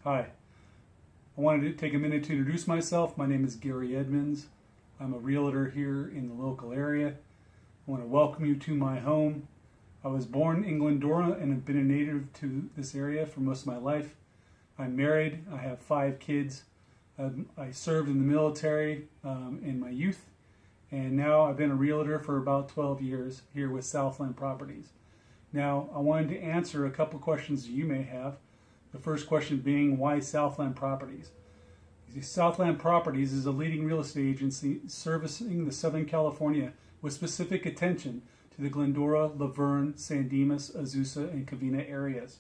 Hi, I wanted to take a minute to introduce myself. My name is Gary Edmonds. I'm a realtor here in the local area. I want to welcome you to my home. I was born in Glendora and have been a native to this area for most of my life. I'm married. I have 5 kids. I served in the military in my youth, and now I've been a realtor for about 12 years here with Southland Properties. Now, I wanted to answer a couple questions you may have. The first question being, why Southland Properties? Southland Properties is a leading real estate agency servicing the Southern California with specific attention to the Glendora, Laverne, San Dimas, Azusa, and Covina areas.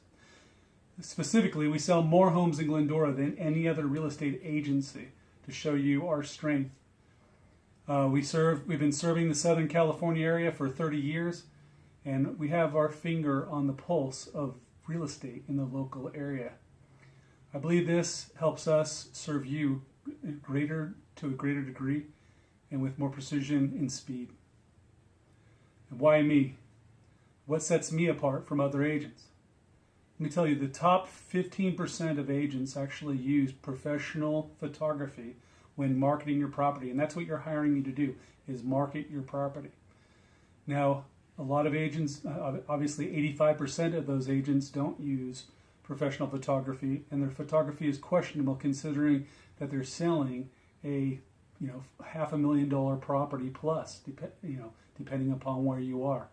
Specifically, we sell more homes in Glendora than any other real estate agency to show you our strength. We've been serving the Southern California area for 30 years, and we have our finger on the pulse of real estate in the local area. I believe this helps us serve you to a greater degree and with more precision and speed. And why me? What sets me apart from other agents? Let me tell you, the top 15% of agents actually use professional photography when marketing your property, and that's what you're hiring me to do, is market your property. Now, a lot of agents, obviously 85% of those agents don't use professional photography, and their photography is questionable considering that they're selling a $500,000 property plus, depending upon where you are.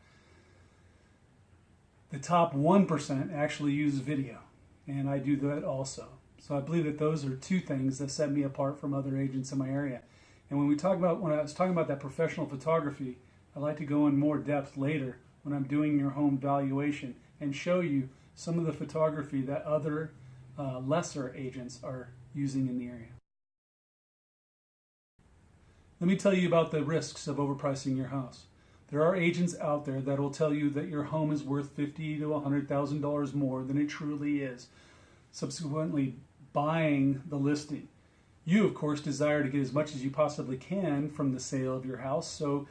The top 1% actually use video, and I do that also. So I believe that those are 2 things that set me apart from other agents in my area. And when I was talking about that professional photography, I'd like to go in more depth later when I'm doing your home valuation and show you some of the photography that other lesser agents are using in the area. Let me tell you about the risks of overpricing your house. There are agents out there that will tell you that your home is worth $50,000 to $100,000 more than it truly is, subsequently buying the listing. You, of course, desire to get as much as you possibly can from the sale of your house, so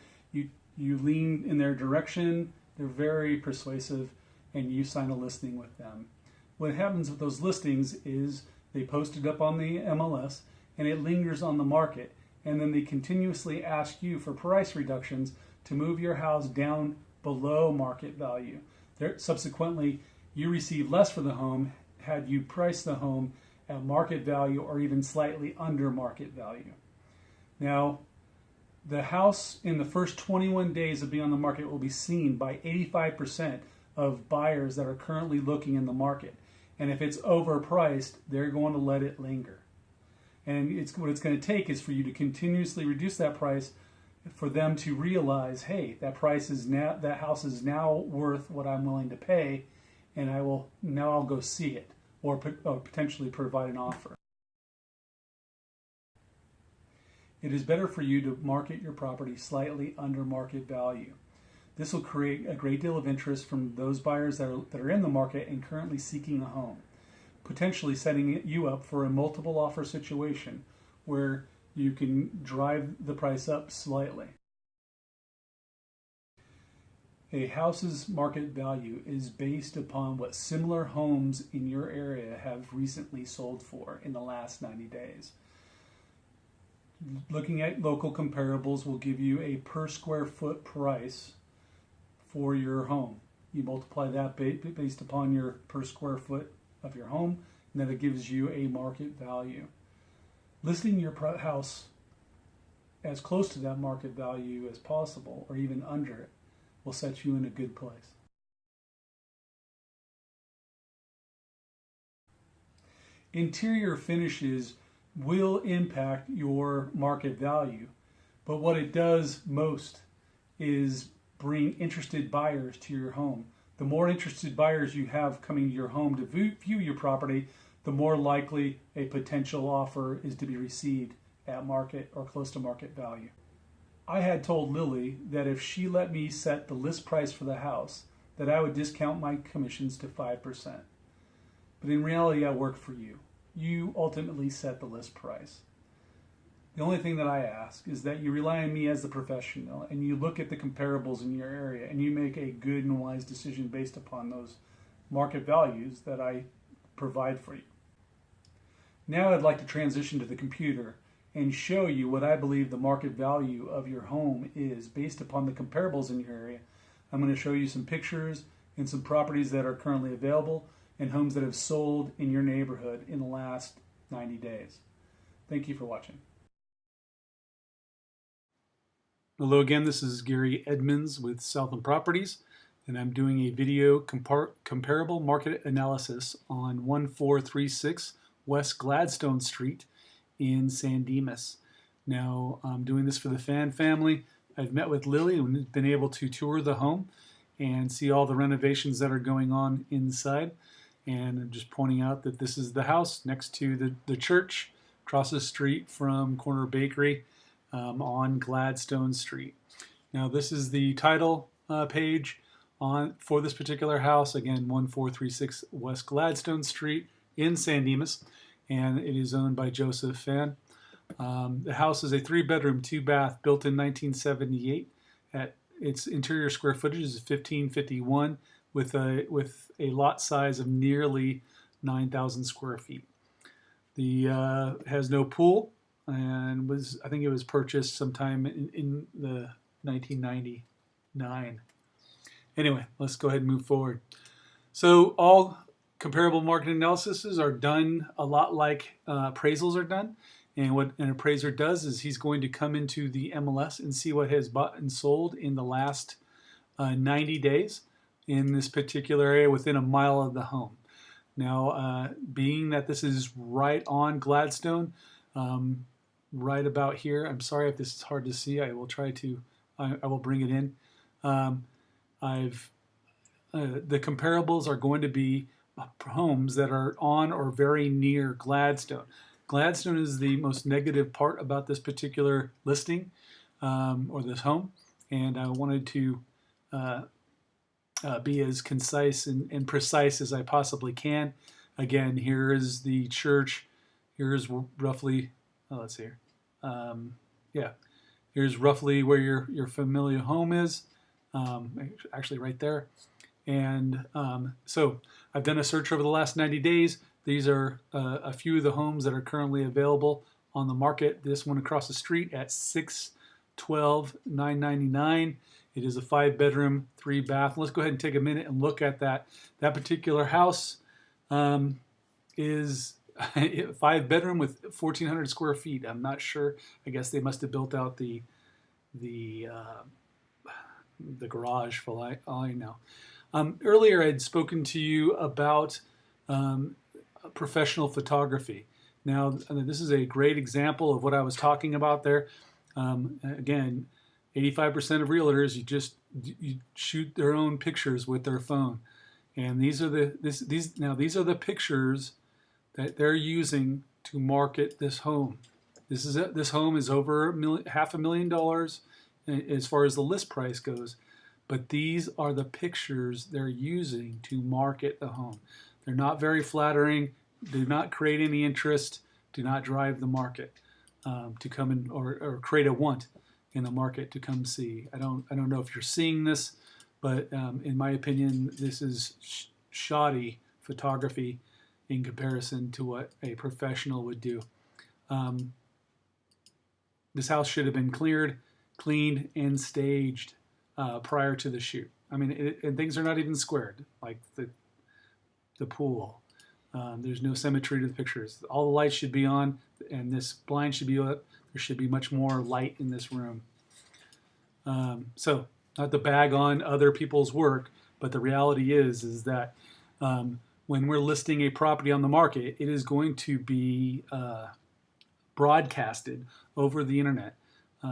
you lean in their direction. They're very persuasive, and you sign a listing with them. What happens with those listings is they post it up on the MLS, and it lingers on the market, and then they continuously ask you for price reductions to move your house down below market value. Subsequently, you receive less for the home had you priced the home at market value or even slightly under market value. Now, the house in the first 21 days of being on the market will be seen by 85% of buyers that are currently looking in the market. And if it's overpriced, they're going to let it linger. And what it's going to take is for you to continuously reduce that price for them to realize, hey, that house is now worth what I'm willing to pay, and I'll go see it or potentially provide an offer. It is better for you to market your property slightly under market value. This will create a great deal of interest from those buyers that are in the market and currently seeking a home, potentially setting you up for a multiple offer situation where you can drive the price up slightly. A house's market value is based upon what similar homes in your area have recently sold for in the last 90 days. Looking at local comparables will give you a per square foot price for your home. You multiply that based upon your per square foot of your home, and then it gives you a market value. Listing your house as close to that market value as possible, or even under it, will set you in a good place. Interior finishes will impact your market value, but what it does most is bring interested buyers to your home. The more interested buyers you have coming to your home to view your property, the more likely a potential offer is to be received at market or close to market value. I had told Lily that if she let me set the list price for the house, that I would discount my commissions to 5%. But in reality, I work for you. You ultimately set the list price. The only thing that I ask is that you rely on me as the professional and you look at the comparables in your area and you make a good and wise decision based upon those market values that I provide for you. Now I'd like to transition to the computer and show you what I believe the market value of your home is based upon the comparables in your area. I'm going to show you some pictures and some properties that are currently available and homes that have sold in your neighborhood in the last 90 days. Thank you for watching. Hello again, this is Gary Edmonds with Southland Properties, and I'm doing a video comparable market analysis on 1436 West Gladstone Street in San Dimas. Now, I'm doing this for the Fan family. I've met with Lily and been able to tour the home and see all the renovations that are going on inside. And I'm just pointing out that this is the house next to the church across the street from Corner Bakery on Gladstone Street. Now, this is the title page for this particular house. Again, 1436 West Gladstone Street in San Dimas, and it is owned by Joseph Fan. The house is a 3-bedroom, 2-bath, built in 1978. At its interior square footage is 1551, with a lot size of nearly 9,000 square feet. The has no pool, and I think it was purchased sometime in the 1999. Anyway, let's go ahead and move forward. So all comparable market analyses are done a lot like appraisals are done. And what an appraiser does is he's going to come into the MLS and see what has bought and sold in the last 90 days in this particular area within a mile of the home. Now, being that this is right on Gladstone, right about here, I'm sorry if this is hard to see. I will try to, I will bring it in. The comparables are going to be homes that are on or very near Gladstone. Gladstone is the most negative part about this particular listing or this home, and I wanted to be as concise and precise as I possibly can. Again, here is the church. Here's roughly, let's see here. Yeah, here's roughly where your familiar home is, actually right there. And so I've done a search over the last 90 days. These are a few of the homes that are currently available on the market. This one across the street at $612,999. It is a 5-bedroom, 3-bath. Let's go ahead and take a minute and look at that. That particular house is 5-bedroom with 1,400 square feet. I'm not sure. I guess they must have built out the garage for all I know. Earlier, I'd spoken to you about professional photography. Now, this is a great example of what I was talking about there. Again, 85% of realtors, you shoot their own pictures with their phone, and these are the pictures that they're using to market this home. This home is over $500,000 as far as the list price goes, but these are the pictures they're using to market the home. They're not very flattering, do not create any interest, do not drive the market to come in or create a want in the market to come see. I don't know if you're seeing this, but in my opinion, this is shoddy photography in comparison to what a professional would do. This house should have been cleared, cleaned, and staged prior to the shoot. I mean, and things are not even squared, like the pool. There's no symmetry to the pictures. All the lights should be on, and this blind should be up. There should be much more light in this room. So, not to bag on other people's work, but the reality is that when we're listing a property on the market, it is going to be broadcasted over the internet,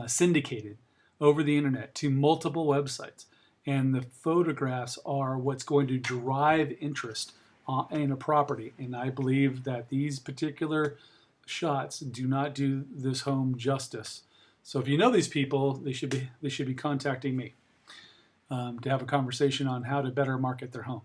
syndicated over the internet to multiple websites. And the photographs are what's going to drive interest in a property. And I believe that these particular shots do not do this home justice. So if you know these people, they should be contacting me to have a conversation on how to better market their home.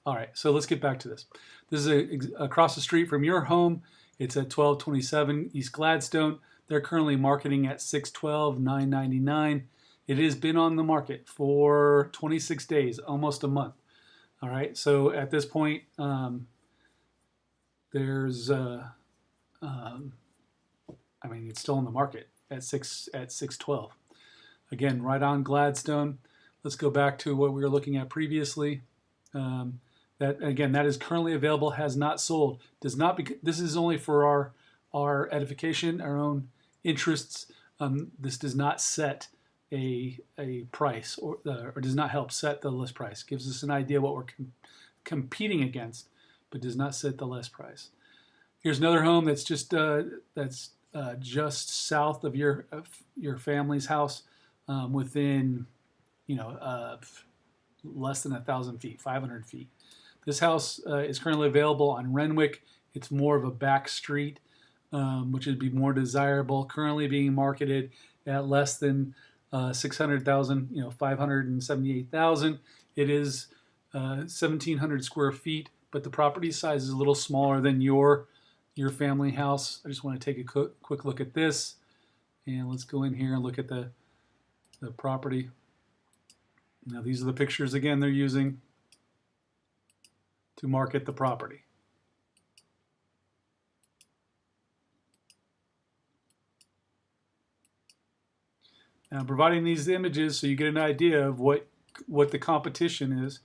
All right, so let's get back to this. This is across the street from your home. It's at 1227 East Gladstone. They're currently marketing at $612,999. It has been on the market for 26 days, almost a month. All right, so at this point, there's I mean, it's still on the market at 612. Again, right on Gladstone. Let's go back to what we were looking at previously. That again, that is currently available, has not sold. Does not. This is only for our edification, our own interests. This does not set a price or does not help set the list price. Gives us an idea what we're competing against, but does not set the list price. Here's another home that's just south of your family's house, within less than 1,000 feet, 500 feet. This house is currently available on Renwick. It's more of a back street, which would be more desirable. Currently being marketed at less than 600,000, 578,000. It is 1,700 square feet, but the property size is a little smaller than your family house. I just want to take a quick look at this, and let's go in here and look at the property. Now these are the pictures again they're using to market the property. Now I'm providing these images so you get an idea of what the competition is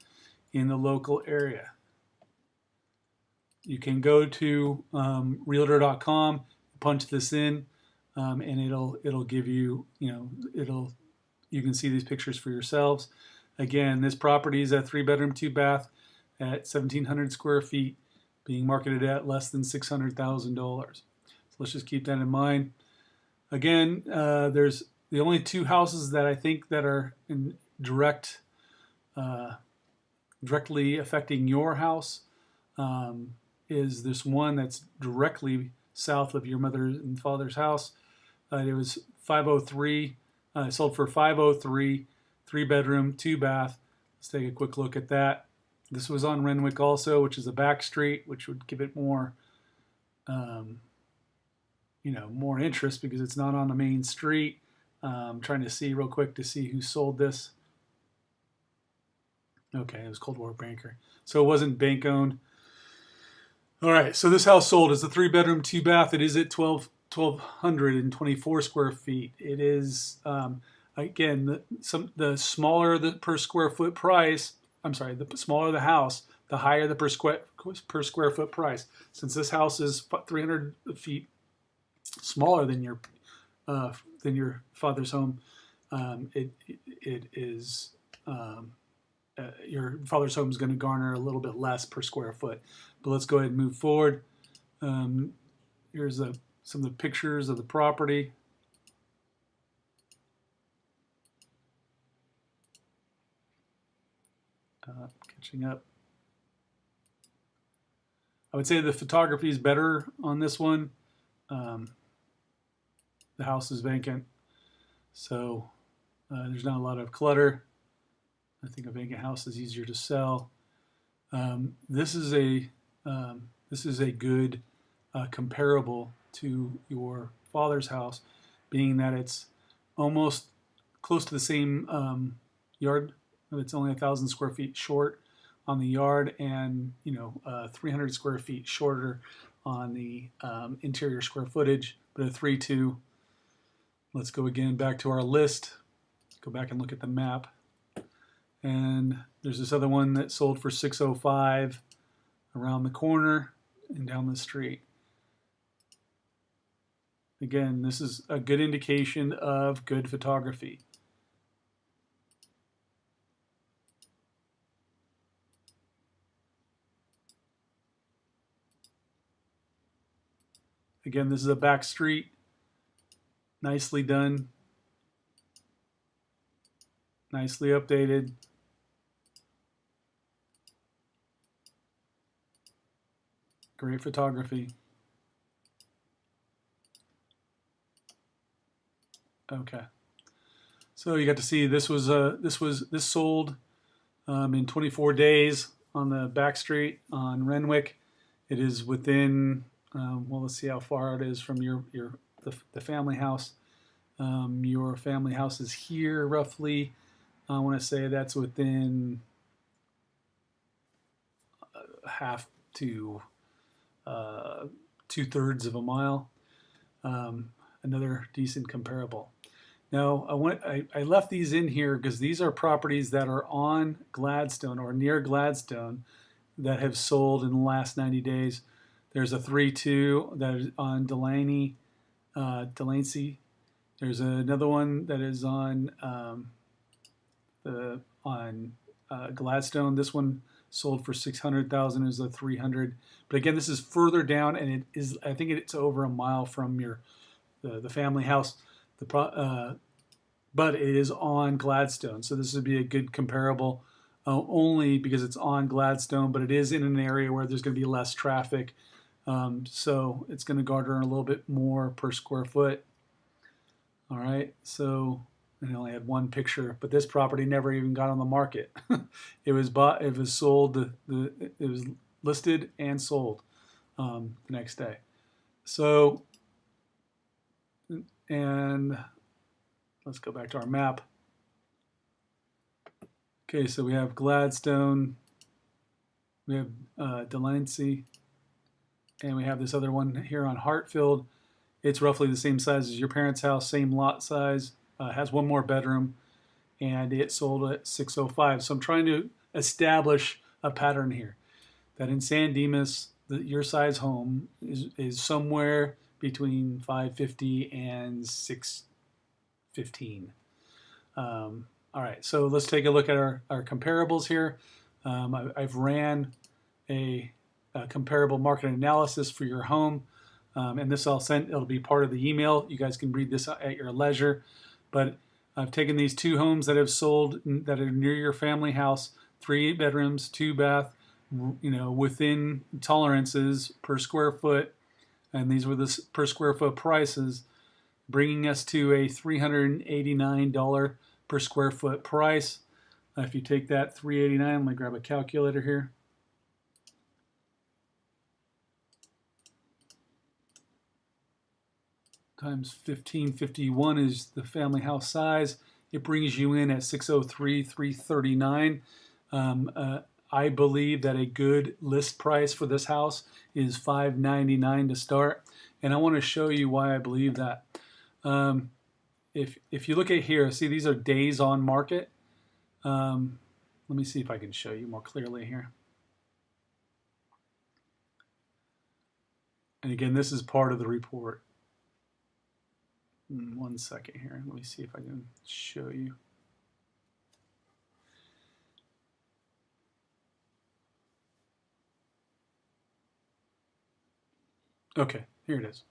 in the local area. You can go to realtor.com, punch this in, and it'll give you, you can see these pictures for yourselves. Again, this property is a 3-bedroom, 2-bath at 1,700 square feet, being marketed at less than $600,000. So let's just keep that in mind. Again, there's the only 2 houses that I think that are in directly affecting your house. Is this one that's directly south of your mother and father's house. It was 503, sold for 503, 3-bedroom, 2-bath. Let's take a quick look at that. This was on Renwick also, which is a back street, which would give it more, more interest because it's not on the main street. I'm trying to see real quick to see who sold this. Okay, it was Coldwater Banker. So it wasn't bank owned. All right, so this house sold as a 3-bedroom, 2-bath. It is at 1,224 square feet. It is, again, the smaller the per square foot price, the smaller the house, the higher the per square foot price. Since this house is 300 feet smaller than your father's home, it is your father's home is going to garner a little bit less per square foot. But let's go ahead and move forward. Here's some of the pictures of the property. Catching up. I would say the photography is better on this one. The house is vacant, so there's not a lot of clutter. I think a vacant house is easier to sell. This is a good comparable to your father's house, being that it's almost close to the same yard. It's only 1,000 square feet short on the yard, and 300 square feet shorter on the interior square footage. But a 3-2. Let's go again back to our list. Go back and look at the map. And there's this other one that sold for 605 around the corner and down the street. Again, this is a good indication of good photography. Again, this is a back street. Nicely done. Nicely updated. Great photography. Okay. So you got to see this sold in 24 days on the back street on Renwick. It is within well, let's see how far it is from the family house. Your family house is here roughly. I want to say that's within half to 2/3 of a mile. Another decent comparable. Now, I left these in here because these are properties that are on Gladstone or near Gladstone that have sold in the last 90 days. There's a 3-2 that is on Delancey. There's another one that is on Gladstone. This one sold for 600,000. Is a 300. But again, this is further down, and it is. I think it's over a mile from the family house. But it is on Gladstone, so this would be a good comparable. Only because it's on Gladstone, but it is in an area where there's going to be less traffic, so it's going to garner a little bit more per square foot. All right, so I only had one picture, but this property never even got on the market. It was bought, it was sold, it was listed and sold the next day. So, and let's go back to our map. Okay, so we have Gladstone, we have Delancey, and we have this other one here on Hartfield. It's roughly the same size as your parents' house, same lot size, has one more bedroom, and it sold at 605. So I'm trying to establish a pattern here, that in San Dimas, your size home is somewhere between 550 and 615. All right, so let's take a look at our comparables here. I've ran a comparable market analysis for your home, and this it'll be part of the email. You guys can read this at your leisure, but I've taken these two homes that have sold that are near your family house, 3 bedrooms, 2 bath, within tolerances per square foot, and these were the per square foot prices, bringing us to a $389 per square foot price. If you take that $389, let me grab a calculator here. Times 1551 is the family house size. It brings you in at 603,339. I believe that a good list price for this house is $599 to start, and I want to show you why I believe that. If you look at here, see these are days on market. Let me see if I can show you more clearly here. And again, this is part of the report. One second here. Let me see if I can show you. Okay, here it is.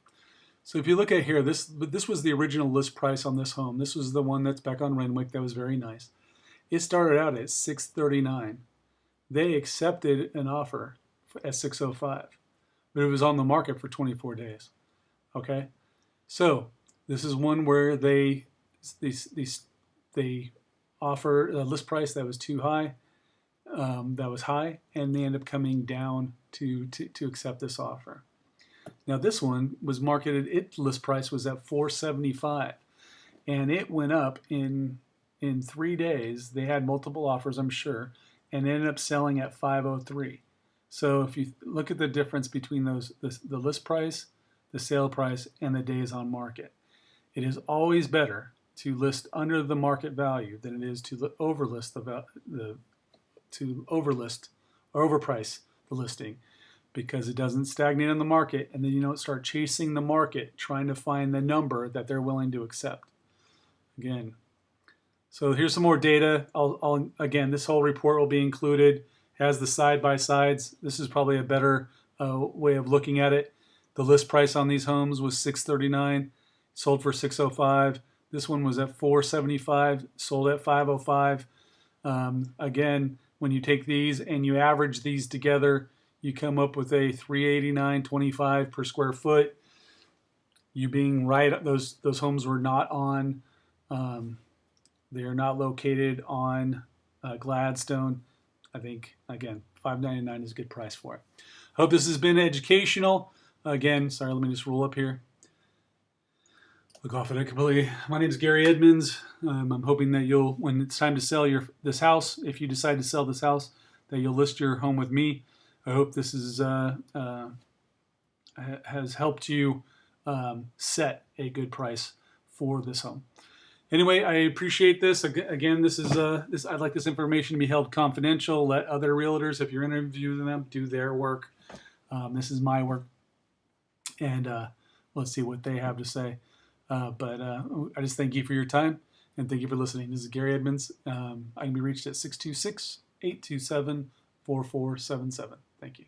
So if you look at here, this was the original list price on this home. This was the one that's back on Renwick that was very nice. It started out at $639. They accepted an offer at $605, but it was on the market for 24 days. Okay, so this is one where they offer a list price that was too high, that was high, and they end up coming down to accept this offer. Now this one was marketed, its list price was at $475, and it went up in 3 days. They had multiple offers, I'm sure, and ended up selling at $503. So if you look at the difference between the list price, the sale price, and the days on market, it is always better to list under the market value than it is to overprice the listing, because it doesn't stagnate on the market, and then you don't start chasing the market trying to find the number that they're willing to accept. Again, so here's some more data. Again, this whole report will be included. Has the side-by-sides. This is probably a better way of looking at it. The list price on these homes was $639, sold for $605. This one was at $475, sold at $505. Again, when you take these and you average these together, you come up with a $389.25 per square foot. You being right, those homes were not on. They are not located on Gladstone. I think again, $599 is a good price for it. Hope this has been educational. Again, sorry, let me just roll up here. Look off at it completely. My name is Gary Edmonds. I'm hoping that you'll, when it's time to sell this house, if you decide to sell this house, that you'll list your home with me. I hope this is has helped you set a good price for this home. Anyway, I appreciate this. Again, this is this. I'd like this information to be held confidential. Let other realtors, if you're interviewing them, do their work. This is my work, and let's see what they have to say. But I just thank you for your time, and thank you for listening. This is Gary Edmonds. I can be reached at 626-827-4477. Thank you.